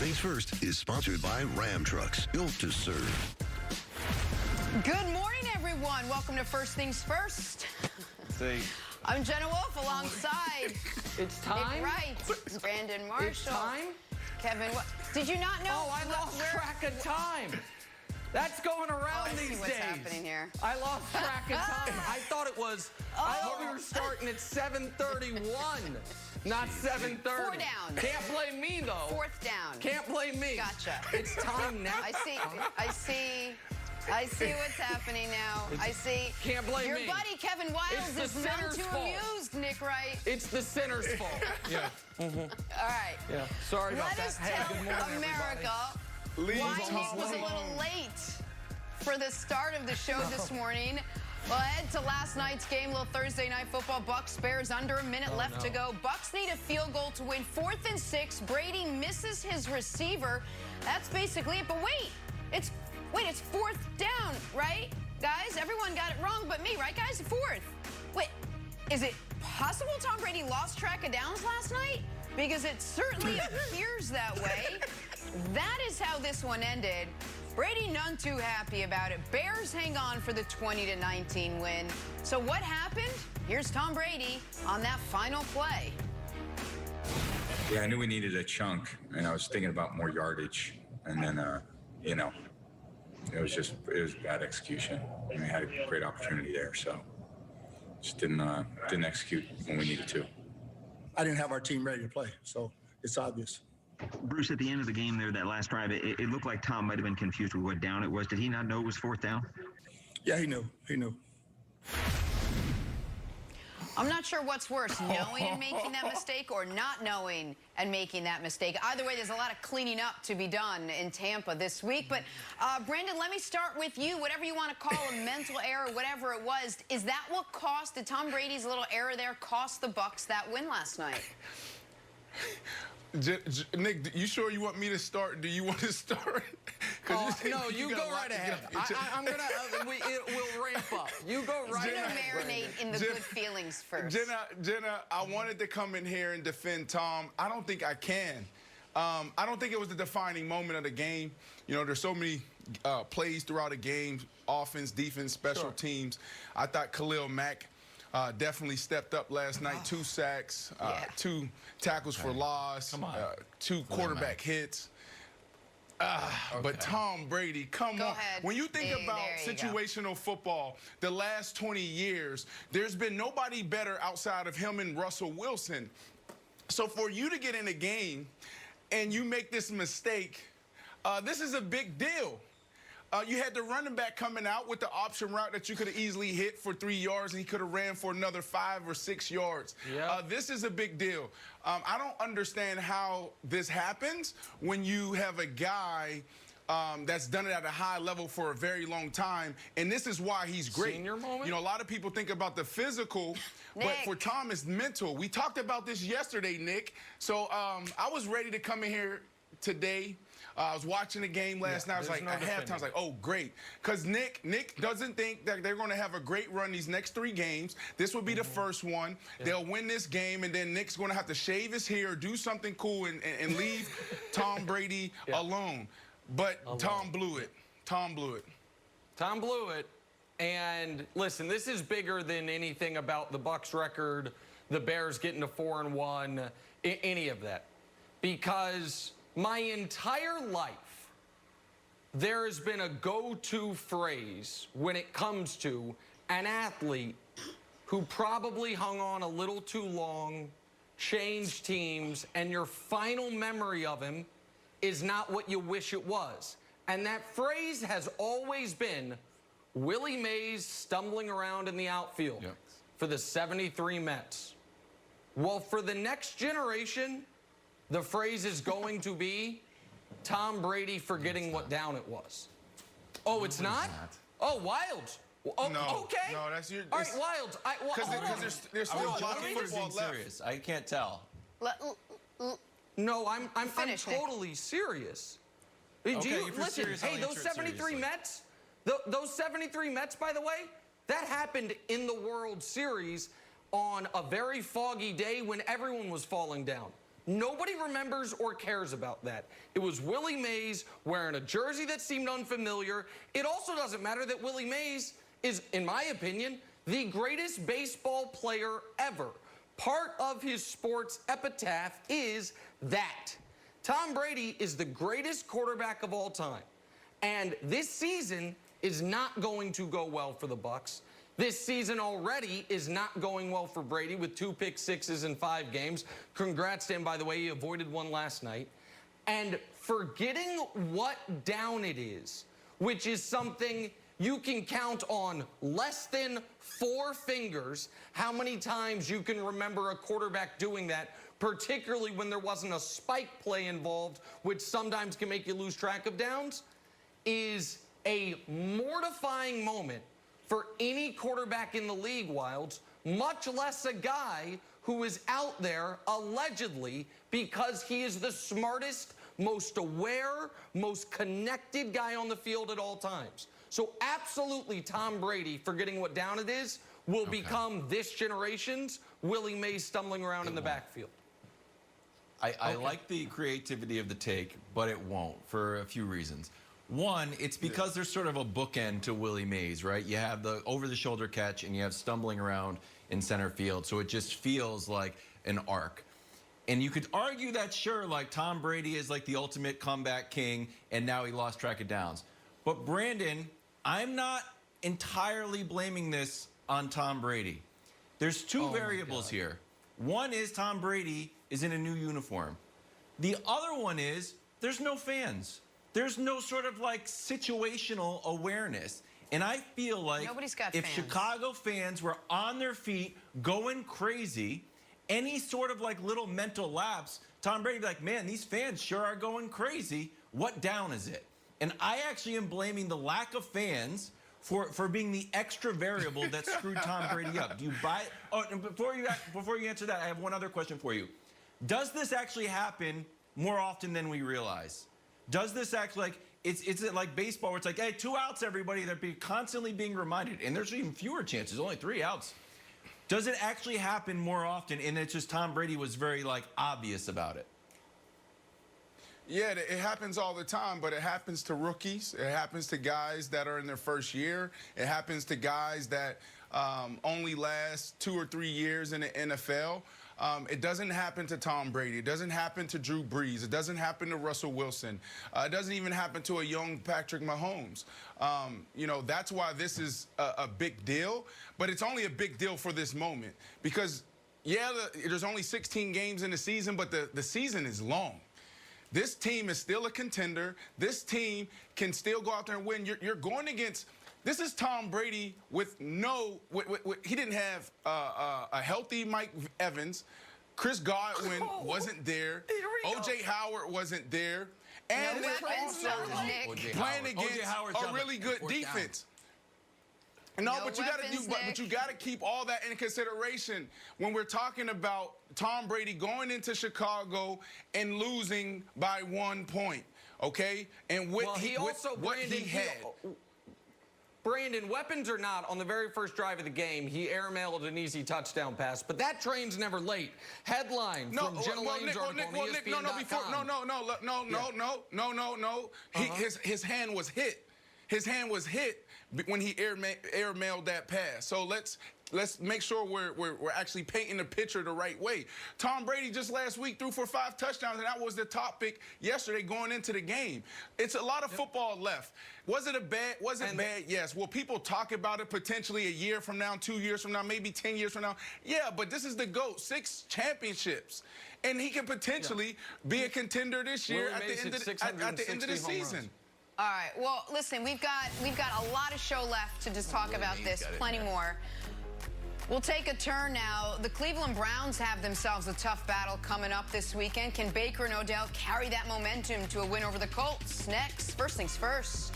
Things First is sponsored by Ram Trucks, built to serve. Good morning, everyone. Welcome to First Things First. See. I'm Jenna Wolf alongside It's time? Nick Wright, Brandon Marshall. It's time? Kevin, did you not know? Oh, I lost track of time. That's going around I these see what's days. happening here. I lost track of time. I thought it was, I thought we were starting at 7:31, not 7:30. 4 down. Can't blame me, though. 4th down. Can't blame me. Gotcha. It's time now. I see what's happening now. I see. Can't blame Your me. buddy Kevin Wiles is none too amused, Nick Wright. It's the sinner's fault. Yeah. All right. Yeah. Sorry about Let that. us Hey, tell good morning, America why Nick was a little late for the start of the show this morning. We'll head to last night's game, little Thursday night football. Bucs Bears under a minute left to go. Bucs need a field goal to win. 4th and 6. Brady misses his receiver. That's basically it. But wait, it's 4th down, right, guys? Everyone got it wrong, but me, right, guys? 4th. Wait, is it possible Tom Brady lost track of downs last night? Because it certainly appears that way. That is how this one ended. Brady none too happy about it. Bears hang on for the 20-19 win. So what happened? Here's Tom Brady on that final play. Yeah, I knew we needed a chunk, and I was thinking about more yardage. And then, you know, it was bad execution. And we had a great opportunity there, so just didn't execute when we needed to. I didn't have our team ready to play, so it's obvious. Bruce, at the end of the game there, that last drive, it looked like Tom might have been confused with what down it was. Did he not know it was 4th down? Yeah, he knew. He knew. I'm not sure what's worse, knowing and making that mistake or not knowing and making that mistake. Either way, there's a lot of cleaning up to be done in Tampa this week. But, Brandon, let me start with you. Whatever you want to call a mental error, whatever it was, is that what did Tom Brady's little error there cost the Bucs that win last night? Nick, you sure you want me to start? Do you want to start? No, you go right ahead. I'm going to, it will ramp up. You go right ahead. Marinate in the good feelings first. Jenna, I wanted to come in here and defend Tom. I don't think I can. I don't think it was the defining moment of the game. You know, there's so many plays throughout the game, offense, defense, special teams. I thought Khalil Mack definitely stepped up last night. 2 sacks, 2 tackles for loss, 2 quarterback hits. But Tom Brady, come on. When you think about situational football, the last 20 years, there's been nobody better outside of him and Russell Wilson. So for you to get in a game and you make this mistake, this is a big deal. You had the running back coming out with the option route that you could have easily hit for 3 yards, and he could have ran for another 5 or 6 yards. This is a big deal. I don't understand how this happens when you have a guy that's done it at a high level for a very long time, and this is why he's great. Senior moment? You know, a lot of people think about the physical, but for Tom, it's mental. We talked about this yesterday, Nick. So I was ready to come in here today. I was watching the game last night. I was like, at halftime, I was like, oh, great. Because Nick doesn't think that they're going to have a great run these next 3 games. This will be the first one. They'll win this game, and then Nick's going to have to shave his hair, do something cool, and leave Tom Brady alone. But Tom blew it. Tom blew it. Tom blew it. And listen, this is bigger than anything about the Bucs record, the Bears getting to 4-1, any of that. Because my entire life, there has been a go-to phrase when it comes to an athlete who probably hung on a little too long, changed teams, and your final memory of him is not what you wish it was. And that phrase has always been Willie Mays stumbling around in the outfield for the '73 Mets. Well, for the next generation, the phrase is going to be Tom Brady forgetting what down it was. Oh, it's not? Oh, Wilds. Oh, no, okay. No, that's your. All right, Wilds. Because there's still a lot of football left. Serious. I can't tell. No, I'm totally serious. Do you listen? Hey, those 73 Mets. Those 73 Mets, by the way, that happened in the World Series on a very foggy day when everyone was falling down. Nobody remembers or cares about that. It was Willie Mays wearing a jersey that seemed unfamiliar. It also doesn't matter that Willie Mays is, in my opinion, the greatest baseball player ever. Part of his sports epitaph is that. Tom Brady is the greatest quarterback of all time. And this season is not going to go well for the Bucs. This season already is not going well for Brady with 2 pick sixes in 5 games. Congrats to him, by the way. He avoided one last night. And forgetting what down it is, which is something you can count on less than 4 fingers, how many times you can remember a quarterback doing that, particularly when there wasn't a spike play involved, which sometimes can make you lose track of downs, is a mortifying moment for any quarterback in the league, Wilds, much less a guy who is out there allegedly because he is the smartest, most aware, most connected guy on the field at all times. So absolutely Tom Brady, forgetting what down it is, will become this generation's Willie Mays stumbling around in the backfield. I like the creativity of the take, but it won't for a few reasons. One, it's because there's sort of a bookend to Willie Mays, right? You have the over-the-shoulder catch, and you have stumbling around in center field, so it just feels like an arc. And you could argue that, sure, like Tom Brady is like the ultimate comeback king, and now he lost track of downs. But Brandon, I'm not entirely blaming this on Tom Brady. There's 2 variables here. One is Tom Brady is in a new uniform. The other one is there's no fans. There's no sort of like situational awareness. And I feel like if Chicago fans were on their feet going crazy, any sort of like little mental lapse, Tom Brady would be like, man, these fans sure are going crazy. What down is it? And I actually am blaming the lack of fans for being the extra variable that screwed Tom Brady up. Do you buy it? Oh, and before you answer that, I have one other question for you. Does this actually happen more often than we realize? Does this actually, like, is it like baseball where it's like, hey, 2 outs, everybody? They're constantly being reminded. And there's even fewer chances, only 3 outs. Does it actually happen more often? And it's just Tom Brady was very, like, obvious about it. Yeah, it happens all the time, but it happens to rookies. It happens to guys that are in their first year. It happens to guys that only last 2 or 3 years in the NFL. It doesn't happen to Tom Brady. It doesn't happen to Drew Brees. It doesn't happen to Russell Wilson. It doesn't even happen to a young Patrick Mahomes. You know, that's why this is a big deal, but it's only a big deal for this moment because, yeah, there's only 16 games in the season, but the season is long. This team is still a contender. This team can still go out there and win. You're going against – this is Tom Brady with no he didn't have a healthy Mike Evans. Chris Godwin wasn't there. O.J. Howard wasn't there. And they're also playing against a really good defense. No, but you got to keep all that in consideration when we're talking about Tom Brady going into Chicago and losing by 1 point, okay? And what he had. Brandon, weapons or not, on the very first drive of the game, he airmailed an easy touchdown pass. But that train's never late. Headline from Jenna Lane's article on ESPN.com. No. His hand was hit. His hand was hit when he airmailed that pass. So let's make sure we're actually painting the picture the right way. Tom Brady just last week threw for 5 touchdowns, and that was the topic yesterday going into the game. It's a lot of football left. Was it bad? Yes. Will people talk about it potentially a year from now, 2 years from now, maybe 10 years from now? Yeah, but this is the GOAT, 6 championships. And he can potentially be a contender this year at the end of the season. All right. Well, listen, we've got a lot of show left to just talk about this. Plenty more. We'll take a turn now. The Cleveland Browns have themselves a tough battle coming up this weekend. Can Baker and Odell carry that momentum to a win over the Colts? Next, first things first.